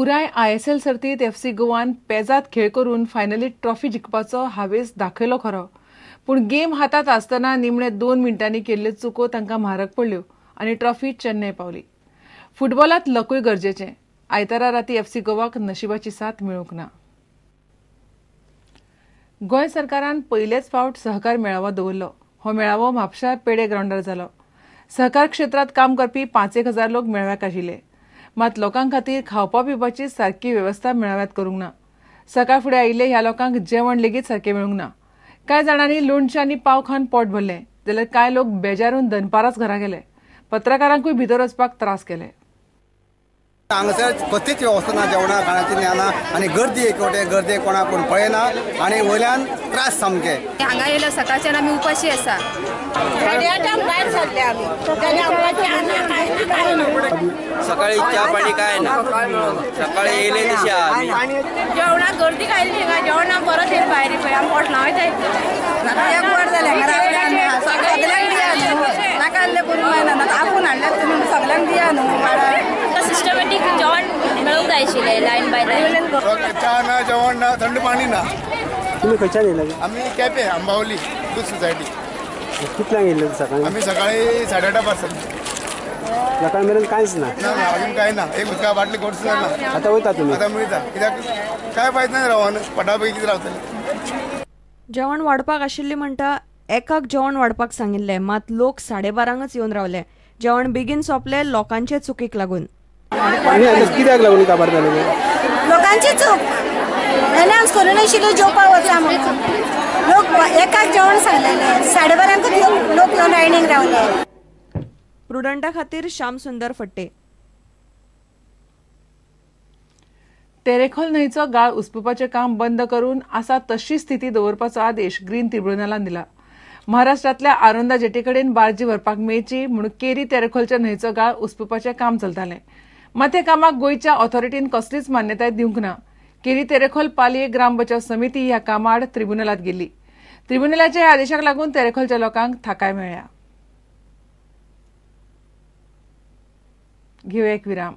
पुराय ISL सर्तीत FC गोवान पेजात खेळ करून फायनलीत ट्रॉफी जिखपाचो हावेस दाखयलो खरो, पूण गेम हातात आसतना निमणे 2 मिनटांनी केल्ल्यो चुको तांकां म्हारग पडल्यो आनी ट्रॉफी चेन्नय पावली. फुटबॉलांत लकूय गरजेचें. आयतारा राती FC गोवाक नशिबाची साथ मेळूंक ना. गोंय सरकारान पयलेच फावट सहकार मेळावो दवरलो. हो मेळावो म्हापशां पेडे ग्राउंडार जालो. सहकार क्षेत्रांत काम करपी 5,000 लोक मेळाव्याक आशिल्ले. मात लोकां खातीर खावपा पिवपाची सारकी वेवस्था मेळाव्यांत करूंक ना. सकाळ फुडें आयिल्ले ह्या लोकांक जेवण लेगीत सारकें मेळूंक ना. कांय जाणांनी लोणचें आनी पाव खावन पोट भरलें, जाल्यार कांय लोक बेजारून दनपाराच घरा गेले. पत्रकारांकूय भितर वचपाक त्रास केले. हांगासर कसलीच वेवस्था ना, जेवणा खाणाची ना आनी गर्दी एकवटे गर्दी कोणाक कोण पळयना आनी वयल्यान त्रास सामके. हांगा येयलो सकाळच्यान आमी उपाशी आसा. सकाळी च्या पाणी काय ना, सकाळी येयले तशी आमी जेवणाक गर्दी कायली हिंगा जेवणाक परत येयला भायर पळय आमी पोट लावयता एक वर जालें नाका आसलें करूंक जायना. आपूण हाडल्यार तुमी सगळ्यांक दिया न्हू. सिस्टमॅटीक जेवण मेळूंक जाय आशिल्लें लायन बाय लायन. च्या ना, जेवण ना, थंड पाणी ना. तुम्ही खंयच्यान येयला? आमी केपें आंबावली दूध सोसायटी. कितल्यांक येयले सकाळी? आमी सकाळी 8:30 पासून. लोकां मेरेन कांयच ना. अजून काय ना. एक उदका बाटली कोर्स ना. आतां वयता तुमी? आतां मिळता. कित्याक काय फायद ना रावन पटा पैकी कितें रावतले. जेवण वाडपाक आशिल्ली म्हणटा एकाक जेवण वाडपाक सांगिल्लें, मात लोक 12:30च येवन रावले. जेवण बेगीन सोंपलें लोकांचे चुकीक लागून. कित्याक लागून काबार जालें? लोकांची चूक. अनाउन्स करून आशिल्लो जेवपाक वचा म्हणून. लोक एकाक जेवण सांगलेलें, 12:30 लोक येवन लायनीक रावले. प्रुडंटा खातीर श्याम सुंदर फट्टे. तेरेखोल न्हंयचो गाळ उसपुपाचें काम बंद करून आसा तशी स्थिती दवरपाचो आदेश ग्रीन ट्रिब्युनलान दिला. महाराष्ट्रांतल्या आरोंदा जेटीकडेन बार्जी व्हरपाक मेळची म्हूण केरी तेरेखोलच्या न्हंयचो गाळ उसपुपाचें काम चलतालें. मात हे कामाक गोंयच्या ऑथॉरिटीन कसलीच मान्यताय दिवंक ना. केरी तेरेखोल पालये ग्राम बचाव समिती ह्या कामाड ट्रिब्युनलांत गेली. ट्रिब्युनलाच्या ह्या आदेशाक लागून तेरेखोलच्या लोकांक थाकाय मेळ्ळ्या. घेवया एक विराम.